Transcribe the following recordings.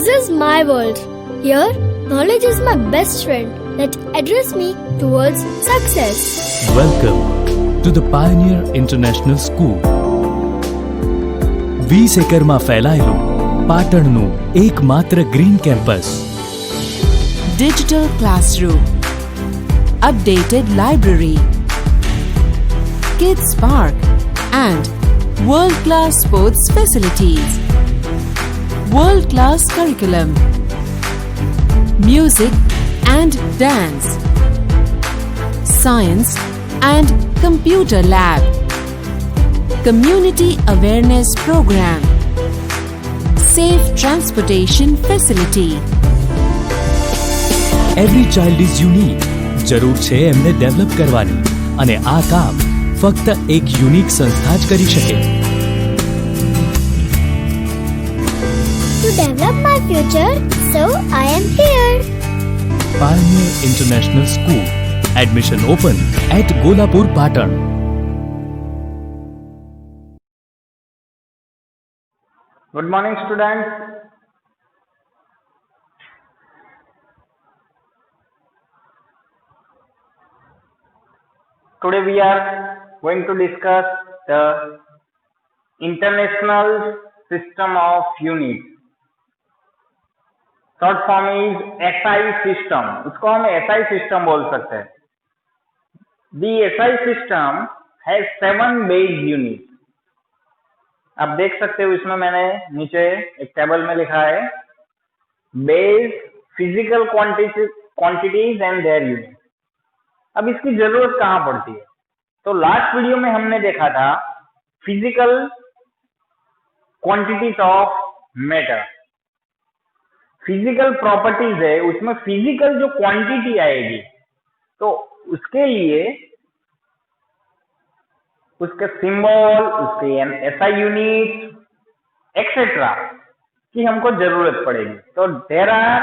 This is my world. Here, knowledge is my best friend that addresses me towards success. Welcome to the Pioneer International School. 20 એકરમાં ફેલાયેલું પાટણનું એકમાત્ર green campus. Digital classroom, updated library, kids park and world-class sports facilities, world-class curriculum, music and dance, science and computer lab, community awareness program, safe transportation facility. Every child is unique. જરૂર છે એમને develop કરવાની અને આ કામ ફક્ત એક unique સંસ્થા જ કરી શકે. To develop my future, so I am here. Pioneer International School. Admission open at Golapur, Patan. Good morning, students. Today we are going to discuss the International System of Units. Short form is SI system. इसको हम SI system बोल सकते हैं. The SI system has 7 base units. आप देख सकते हो इसमें मैंने नीचे एक टेबल में लिखा है base physical quantities and their unit. अब इसकी जरूरत कहाँ पड़ती है? तो लास्ट वीडियो में हमने देखा था physical quantities of matter. Physical properties है, उसमें फिजिकल जो क्वांटिटी आएगी तो उसके लिए उसके सिंबल, उसके एसआई यूनिट एक्सेट्रा की हमको जरूरत पड़ेगी. तो देयर आर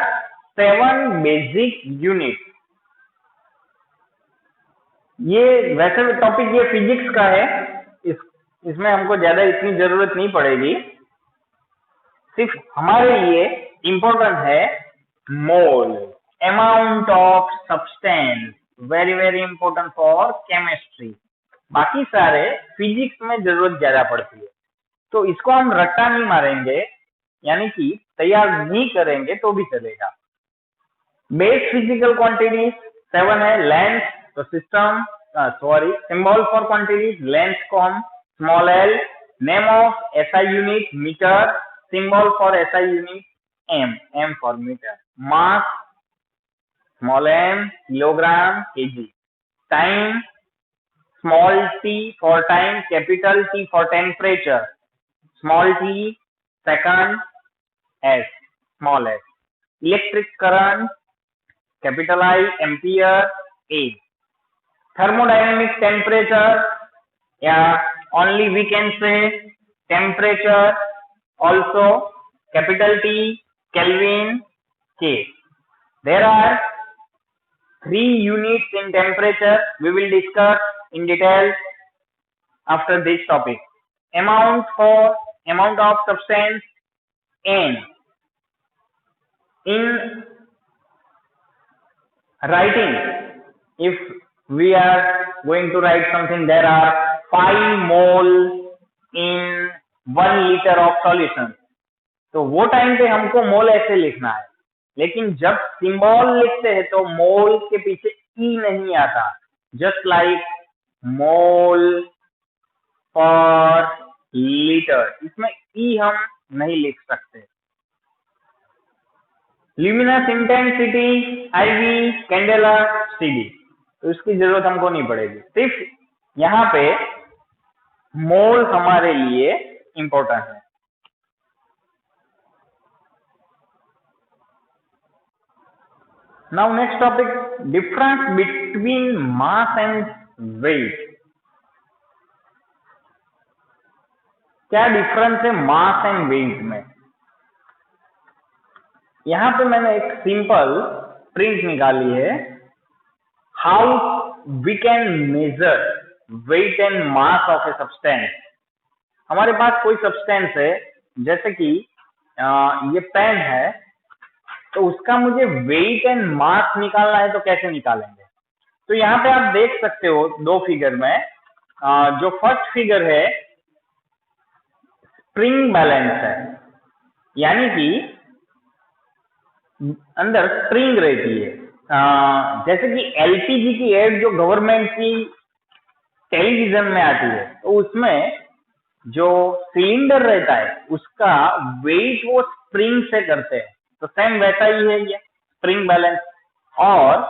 7 बेसिक यूनिट. ये वैसे टॉपिक ये फिजिक्स का है, इसमें हमको ज्यादा इतनी जरूरत नहीं पड़ेगी. सिर्फ हमारे लिए इम्पोर्टेंट है mole, amount of substance, very very important for chemistry. बाकी सारे फिजिक्स में जरूरत ज्यादा पड़ती है. तो इसको हम रट्टा नहीं मारेंगे, यानी कि तैयार नहीं करेंगे तो भी चलेगा. बेस फिजिकल क्वांटिटीज 7 है. लेंथ, तो system symbol for quantities length को हम small L. Name of SI unit metre, symbol for SI unit M, M for metre. Mass small M, kilogram, KG. Time small t for time, capital T for temperature, small t second, s small s. Electric current, capital I, ampere, A. Thermodynamic temperature, only we can say temperature, also capital T, Kelvin, K. There are 3 units in temperature. We will discuss in detail after this topic. Amount of substance N. In writing, if we are going to write something, there are 5 mole in 1 liter of solution. तो वो time पे हमको मोल ऐसे लिखना है, लेकिन जब symbol लिखते हैं तो मोल के पीछे ई नहीं आता. जस्ट लाइक मोल पर लीटर, इसमें ई हम नहीं लिख सकते. Luminous intensity IV, candela, CD, तो इसकी जरूरत हमको नहीं पड़ेगी. सिर्फ यहाँ पे मोल हमारे लिए इंपॉर्टेंट है. Now next topic, difference between mass and weight. क्या डिफरेंस है मास एंड वेट में? यहां पे मैंने एक सिंपल प्रिंट निकाली है. How we can measure weight and mass of a substance. हमारे पास कोई सब्सटेंस है, जैसे कि ये पेन है, तो उसका मुझे वेट एंड मास निकालना है, तो कैसे निकालेंगे? तो यहाँ पे आप देख सकते हो दो फिगर में, जो फर्स्ट फिगर है स्प्रिंग बैलेंस है, यानी कि अंदर स्प्रिंग रहती है। जैसे कि एलपीजी की एड जो गवर्नमेंट की टेलीविजन में आती है, तो उसमें जो सिलेंडर रहता है उसका वेट वो स्प्रिंग से करते हैं, तो सेम वैसा ही है ये स्प्रिंग बैलेंस। और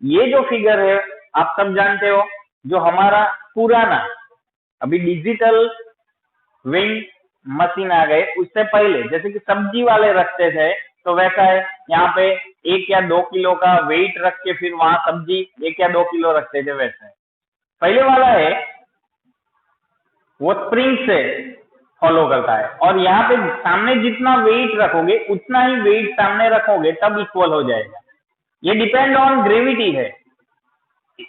ये जो फिगर है आप सब जानते हो, जो हमारा पुराना, अभी डिजिटल विंड मशीन आ गए, उससे पहले जैसे कि सब्जी वाले रखते थे, तो वैसा है, यहाँ पे 1 या 2 किलो का वेट रख के फिर वहां सब्जी 1 या 2 किलो रखते थे, वैसे पहले वाला है वो स्प्रिंग से फॉलो करता है। और यहाँ पे सामने जितना वेट रखोगे उतना ही वेट सामने रखोगे, तब इक्वल हो जाएगा। ये डिपेंड ऑन ग्रेविटी है,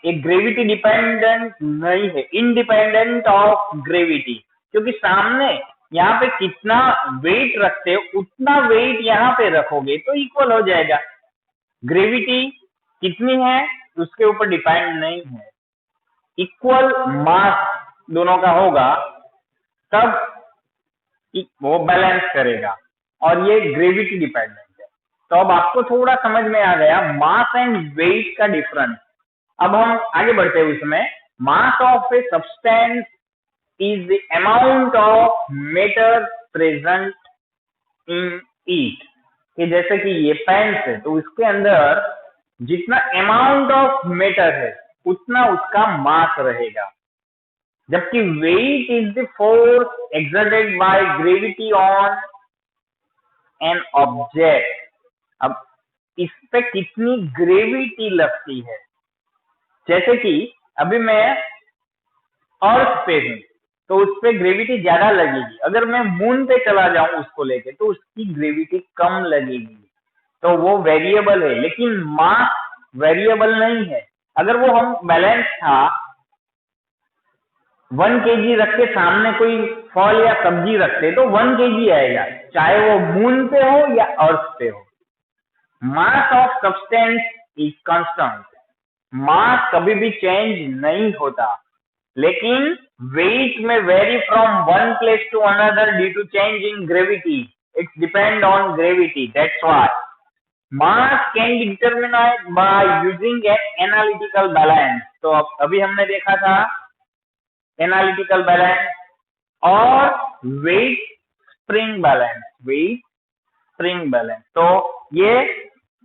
एक ग्रेविटी डिपेंडेंट नहीं है, इंडिपेंडेंट ऑफ ग्रेविटी, क्योंकि सामने यहाँ पे कितना वेट रखते हो उतना वेट यहाँ पे रखोगे तो इक्वल हो जाएगा। ग्रेविटी कितनी है उसके ऊपर डिपेंड नहीं है, इक्वल मास दोनों का होगा तब वो बैलेंस करेगा, और ये ग्रेविटी डिपेंडेंट है। तो अब आपको थोड़ा समझ में आ गया मास एंड वेट का डिफरेंस। अब हम आगे बढ़ते हैं उसमें। मास of a substance is the amount of matter present in it, कि जैसे कि ये पेंस है तो उसके अंदर जितना अमाउंट ऑफ मैटर है उतना उसका मास रहेगा, जबकि weight is the force exerted by gravity on an object. अब इस पे कितनी ग्रेविटी लगती है, जैसे कि अभी मैं अर्थ पे हूं तो उस पे ग्रेविटी ज्यादा लगेगी, अगर मैं मून पे चला जाऊं उसको लेके तो उसकी ग्रेविटी कम लगेगी, तो वो वेरिएबल है। लेकिन मास वेरिएबल नहीं है। अगर वो हम बैलेंस था 1 केजी रख के सामने कोई फल या सब्जी रखते तो 1 केजी आएगा, चाहे वो मून पे हो या अर्थ पे हो। Mass of substance is constant, mass कभी भी चेंज नहीं होता, लेकिन वेट में vary from one place to another due to change in gravity, it's depend on gravity, that's why mass can be determined by using an analytical balance. तो अभी हमने देखा था एनालिटिकल बैलेंस और weight spring balance, weight spring balance, तो ये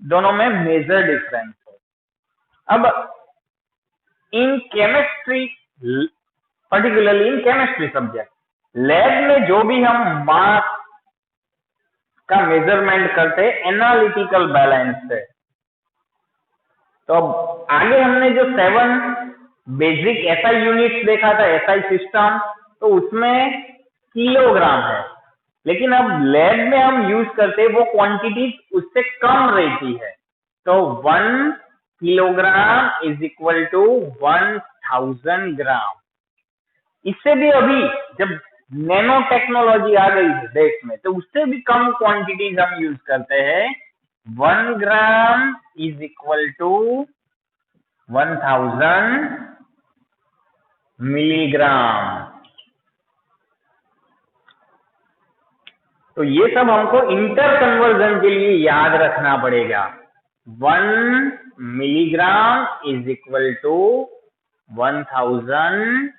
दोनों में मेजर डिफरेंस है। अब in chemistry, particularly in chemistry subject, lab में जो भी हम मास का मेजरमेंट करते हैं एनालिटिकल बैलेंस से। तो अब आगे हमने जो 7 बेसिक एसआई यूनिट्स देखा था, एसआई सिस्टम, तो उसमें किलोग्राम है, लेकिन अब लैब में हम यूज करते वो क्वांटिटी उससे कम रहती है। तो 1 किलोग्राम इज इक्वल टू 1000 ग्राम। इससे भी अभी जब नैनो टेक्नोलॉजी आ गई है देश में, तो उससे भी कम क्वांटिटीज हम यूज करते हैं। 1 gram is equal to 1000 milligram. तो ये सब हमको इंटर कन्वर्जन के लिए याद रखना पड़ेगा। 1 milligram is equal to 1000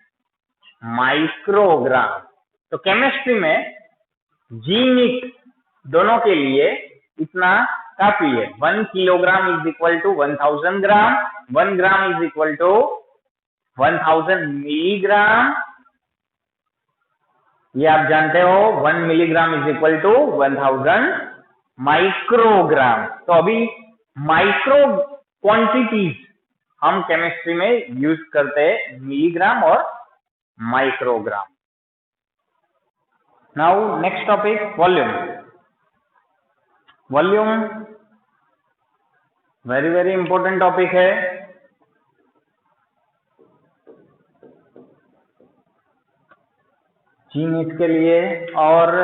microgram. तो केमिस्ट्री में जीनिट दोनों के लिए इतना काफी है। 1 kilogram is equal to 1000 gram, 1 gram is equal to 1000 milligram, ये आप जानते हो। 1 milligram is equal to 1000 microgram. तो अभी माइक्रो क्वांटिटीज हम केमिस्ट्री में यूज करते हैं, मिलीग्राम और microgram. Now next topic, volume. Volume very very important topic है। यूनिट के लिए और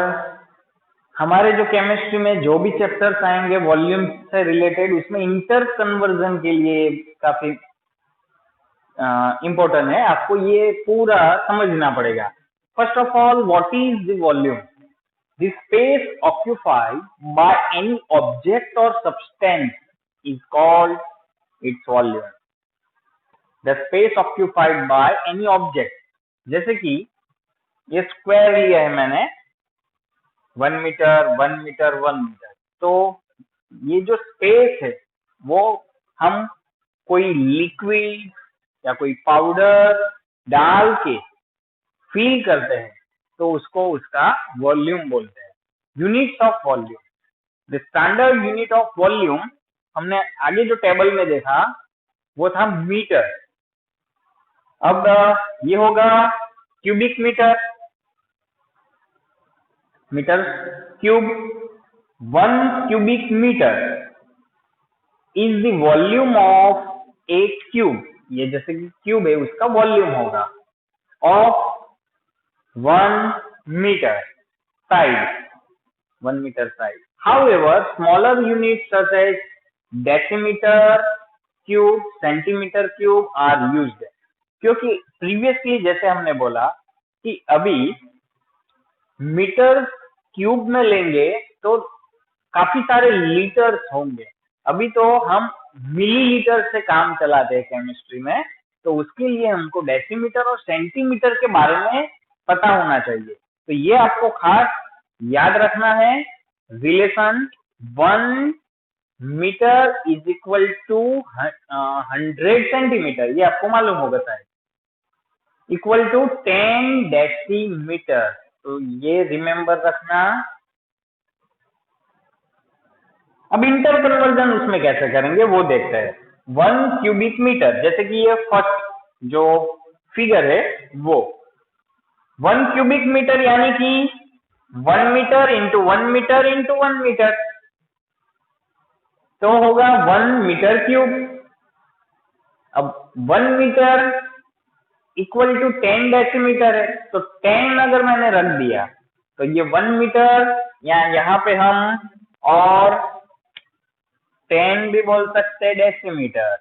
हमारे जो केमिस्ट्री में जो भी चैप्टर्स आएंगे वॉल्यूम से रिलेटेड, उसमें इंटर कन्वर्जन के लिए काफी इम्पोर्टेंट है, आपको ये पूरा समझना पड़ेगा। First of all, what is the volume? The space occupied by any object or substance is called its volume. The space occupied by any object, जैसे कि ये स्क्वायर लिया है मैंने 1 मीटर 1 मीटर 1 मीटर, तो ये जो स्पेस है वो हम कोई लिक्विड या कोई पाउडर डाल के फील करते हैं तो उसको उसका वॉल्यूम बोलते हैं। Units of volume, the standard unit of volume हमने आगे जो टेबल में देखा वो था मीटर। अब ये होगा cubic metre, metre cube. 1 cubic meter is the volume of a cube, ये जैसे कि क्यूब है उसका वॉल्यूम होगा, of 1 meter size, 1 meter size. However, smaller units such as decimeter cube, centimeter cube are used. क्योंकि प्रीवियसली जैसे हमने बोला कि अभी मीटर क्यूब में लेंगे तो काफी सारे लीटर्स होंगे, अभी तो हम मिलीलीटर से काम चलाते हैं केमिस्ट्री में, तो उसके लिए हमको डेसीमीटर और सेंटीमीटर के बारे में पता होना चाहिए। तो ये आपको खास याद रखना है, relation 1 metre is equal to 100 centimetre, ये आपको मालूम होगा शायद, इक्वल टू 10 डेसीमीटर, तो ये रिमेंबर रखना। अब इंटर कन्वर्जन उसमें कैसे करेंगे वो देखते हैं। 1 क्यूबिक मीटर, जैसे कि ये फर्स्ट जो फिगर है वो 1 क्यूबिक मीटर, यानी कि 1 metre into 1 metre into 1 metre, तो होगा 1 मीटर क्यूब। अब 1 मीटर इक्वल टू 10 डेसीमीटर है, तो 10 अगर मैंने रख दिया तो ये 1 मीटर, या यहाँ पे हम और 10 भी बोल सकते हैं डेसीमीटर,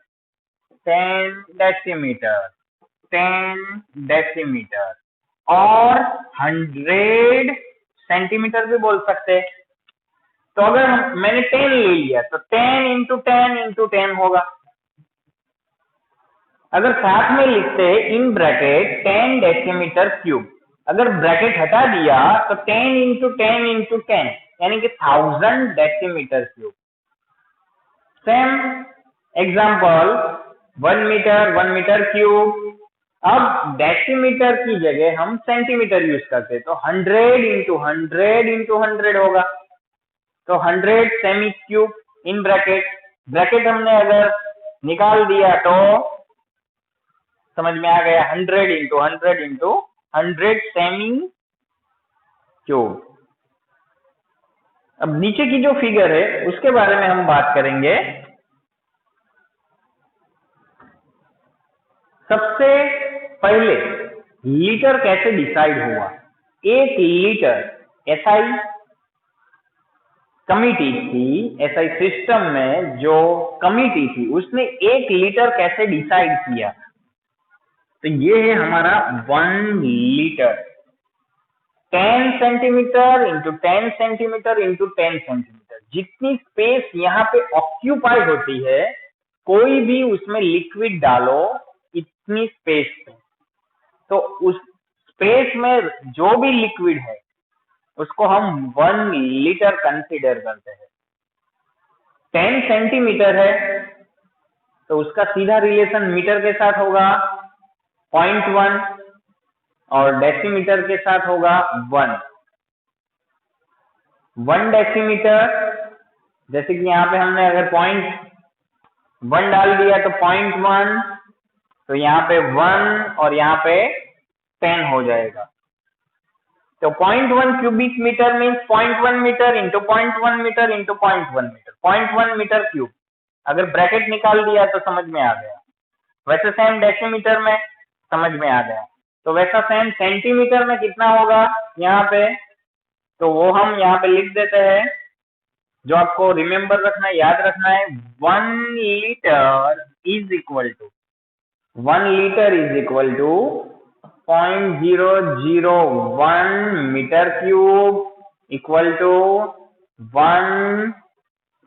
10 डेसीमीटर, 10 डेसीमीटर, और 100 सेंटीमीटर भी बोल सकते हैं। तो अगर मैंने 10 ले लिया तो 10 इंटू 10 इंटू 10 होगा। अगर साथ में लिखते हैं इन ब्रैकेट 10 डेसीमीटर क्यूब, अगर ब्रैकेट हटा दिया तो 10 इंटू 10 इंटू 10, यानी कि 1000 decimetre cube. Same example 1 metre cube. अब डेसीमीटर की जगह हम सेंटीमीटर यूज करते हैं, तो 100 इंटू 100 इंटू 100 होगा, तो 100 semi cube in bracket. Bracket हमने अगर निकाल दिया तो समझ में आ गया, 100 इंटू 100 इंटू 100 सेमी क्यूब। अब नीचे की जो फिगर है उसके बारे में हम बात करेंगे। सबसे पहले लीटर कैसे डिसाइड हुआ? 1 लीटर एसआई कमिटी थी, एसआई सिस्टम में जो कमिटी थी उसने 1 लीटर कैसे डिसाइड किया? तो ये है हमारा 1 litre, 10 centimetre into 10 centimetre into 10 centimetre. जितनी स्पेस यहाँ पे ऑक्यूपाई होती है, कोई भी उसमें लिक्विड डालो इतनी स्पेस पे, तो उस स्पेस में जो भी लिक्विड है उसको हम 1 लीटर कंसीडर करते हैं। 10 सेंटीमीटर है तो उसका सीधा रिलेशन मीटर के साथ होगा 0.1 और डेसीमीटर के साथ होगा 1 डेसीमीटर, जैसे कि यहाँ पे हमने अगर 0.1 डाल दिया तो 0.1, तो यहाँ पे 1 और यहाँ पे 10 हो जाएगा। तो 0.1 cubic metre means 0.1 metre into 0.1 metre into 0.1 metre, 0.1 metre cube. अगर ब्रैकेट निकाल दिया तो समझ में आ गया। वैसे सेम डेसीमीटर में समझ में आ गया, तो वैसा सेम सेंटीमीटर में कितना होगा? यहाँ पे तो वो हम यहाँ पे लिख देते हैं। जो आपको रिमेम्बर रखना है, याद रखना है, 1 litre is equal to 0.001 metre cube equal to 1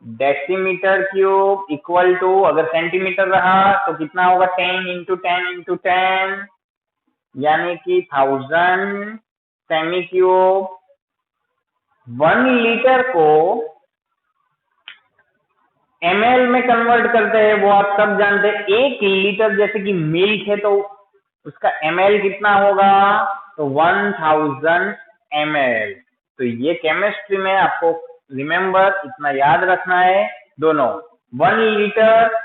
decimetre cube equal to, अगर सेंटीमीटर रहा तो कितना होगा, 10 इंटू 10 इंटू 10 यानी कि 1000 सेमी क्यूब। 1 लीटर को ml में कन्वर्ट करते हैं, वो आप सब जानते हैं। 1 लीटर जैसे कि मिल्क है तो उसका ml कितना होगा, तो 1000 ml। तो ये केमिस्ट्री में आपको रिमेम्बर इतना याद रखना है दोनों। 1 लीटर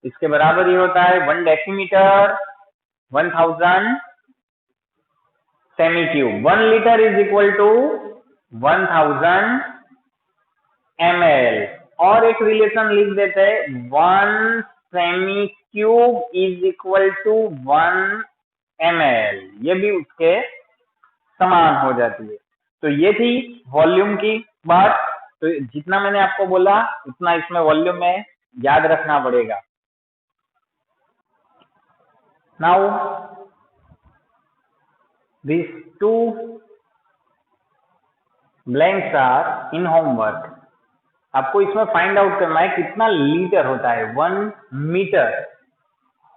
इसके बराबर ही होता है 1 decimetre 1000 cm cube. 1 litre is equal to 1000 ml। और एक रिलेशन लिख देते हैं, 1 cm cube is equal to 1 ml। ये भी उसके समान हो जाती है। तो ये थी वॉल्यूम की बात। तो जितना मैंने आपको बोला उतना इसमें वॉल्यूम में याद रखना पड़ेगा। Now these 2 blanks are in homework। आपको इसमें फाइंड आउट करना है कितना लीटर होता है। 1 metre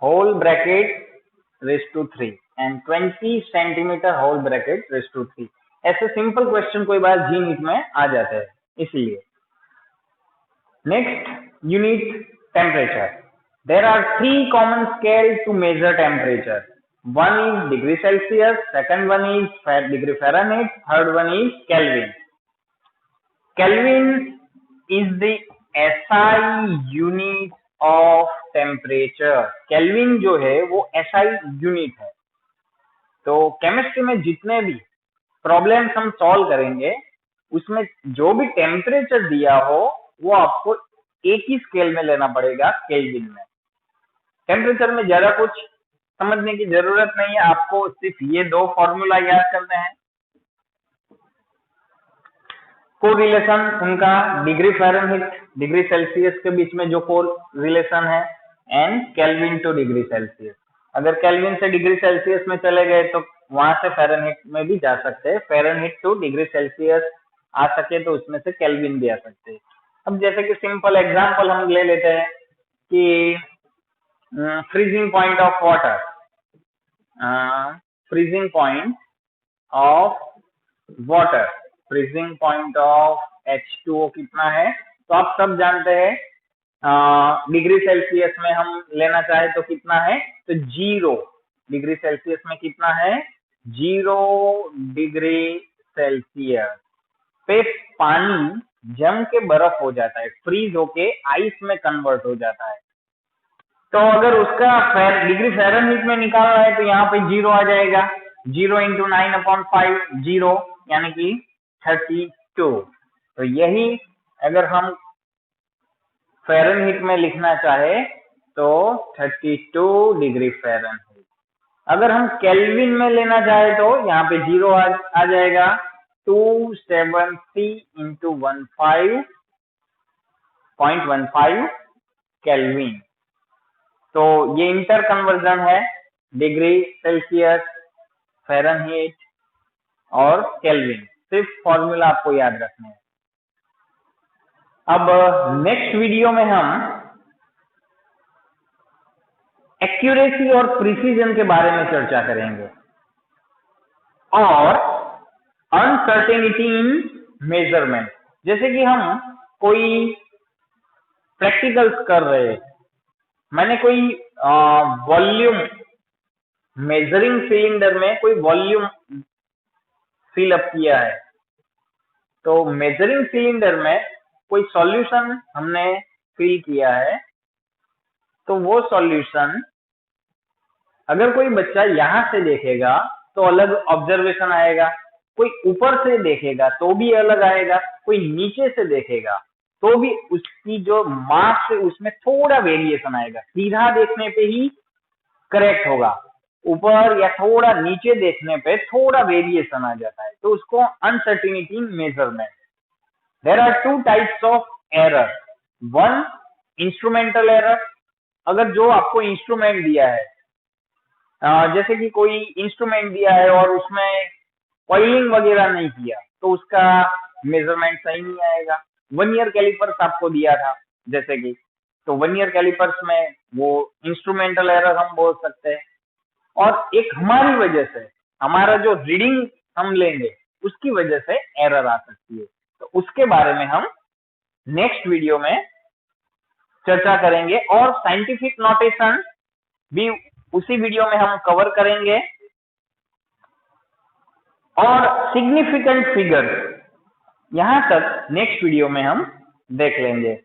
whole bracket raise to 3 and 20 centimetre whole bracket raise to 3। ऐसे सिंपल क्वेश्चन कोई बार जी में आ जाते हैं, इसलिए। Next unit temperature. There are 3 common scale to measure temperature. One is degree Celsius, second one is degree Fahrenheit, third one is Kelvin. Kelvin is the SI unit of temperature। Kelvin जो है वो SI unit है। तो chemistry में जितने भी problems हम solve करेंगे उसमें जो भी टेम्परेचर दिया हो वो आपको एक ही स्केल में लेना पड़ेगा, केल्विन में। टेम्परेचर में ज्यादा कुछ समझने की जरूरत नहीं है, आपको सिर्फ ये 2 फॉर्मूला याद करने हैं। कोरिलेशन उनका डिग्री फ़ारेनहीट डिग्री सेल्सियस के बीच में जो कोरिलेशन है, and kelvin two degree Celsius. अगर केल्विन से डिग्री सेल्सियस में चले गए तो वहां से फ़ारेनहीट में भी जा सकते हैं। फ़ारेनहीट टू डिग्री सेल्सियस आ सके तो उसमें से केल्विन भी आ सकते हैं। अब जैसे कि सिंपल एग्जांपल हम ले लेते हैं कि freezing point of water, freezing point of water, freezing point of H2O कितना है, तो आप सब जानते हैं। डिग्री सेल्सियस में हम लेना चाहे तो कितना है, तो 0 डिग्री सेल्सियस में कितना है, 0 डिग्री सेल्सियस पे पानी जम के बर्फ हो जाता है, फ्रीज होके आइस में कन्वर्ट हो जाता है। तो अगर उसका डिग्री फ़ारेनहीट में निकालना है तो यहाँ पे 0 आ जाएगा। 0 इंटू 9/5 0 यानी कि 32। तो यही अगर हम फ़ारेनहीट में लिखना चाहे तो 32 डिग्री फ़ारेनहीट। अगर हम केल्विन में लेना चाहे तो यहाँ पे 0 आ जाएगा। 270 इंटू 15.15 केल्विन। तो ये इंटर कन्वर्जन है डिग्री सेल्सियस, फ़ारेनहीट और केल्विन। सिर्फ फॉर्मूला आपको याद रखना है। अब नेक्स्ट वीडियो में हम एक्यूरेसी और प्रिसीजन के बारे में चर्चा करेंगे और अनसर्टेनिटी इन मेजरमेंट। जैसे कि हम कोई प्रैक्टिकल्स कर रहे हैं, मैंने कोई वॉल्यूम मेजरिंग सिलेंडर में कोई वॉल्यूम फिल अप किया है, तो मेजरिंग सिलेंडर में कोई सॉल्यूशन हमने फिल किया है, तो वो सॉल्यूशन अगर कोई बच्चा यहां से देखेगा तो अलग ऑब्जर्वेशन आएगा, कोई ऊपर से देखेगा तो भी अलग आएगा, कोई नीचे से देखेगा तो भी उसकी जो मार्क्स है उसमें थोड़ा वेरिएशन आएगा। सीधा देखने पे ही करेक्ट होगा, ऊपर या थोड़ा नीचे देखने पे थोड़ा वेरिएशन आ जाता है, तो उसको uncertainty in measurement. There are two types of error. One, instrumental error. अगर जो आपको इंस्ट्रूमेंट दिया है, जैसे कि कोई इंस्ट्रूमेंट दिया है और उसमें ऑयलिंग वगैरह नहीं किया, तो उसका मेजरमेंट सही नहीं आएगा। वर्नियर कैलिपर्स आपको दिया था जैसे कि, तो वर्नियर कैलिपर्स में वो इंस्ट्रूमेंटल एरर हम बोल सकते हैं। और एक हमारी वजह से, हमारा जो रीडिंग हम लेंगे उसकी वजह से एरर आ सकती है। तो उसके बारे में हम नेक्स्ट वीडियो में चर्चा करेंगे, और साइंटिफिक नोटेशन भी उसी वीडियो में हम कवर करेंगे, और सिग्निफिकेंट फिगर्स यहां तक नेक्स्ट वीडियो में हम देख लेंगे।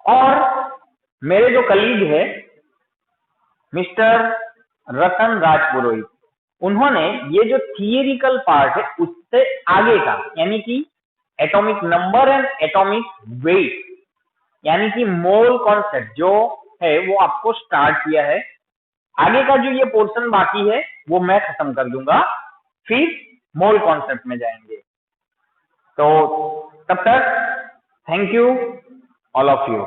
और मेरे जो कलीग है मिस्टर रतन राजपुरोहित, उन्होंने ये जो थियरिकल पार्ट है उससे आगे का, यानी कि atomic number and atomic weight, यानी कि मोल कॉन्सेप्ट जो है वो आपको स्टार्ट किया है। आगे का जो ये पोर्शन बाकी है वो मैं खत्म कर दूंगा, फिर मोल कॉन्सेप्ट में जाएंगे। तो तब तक thank you all of you.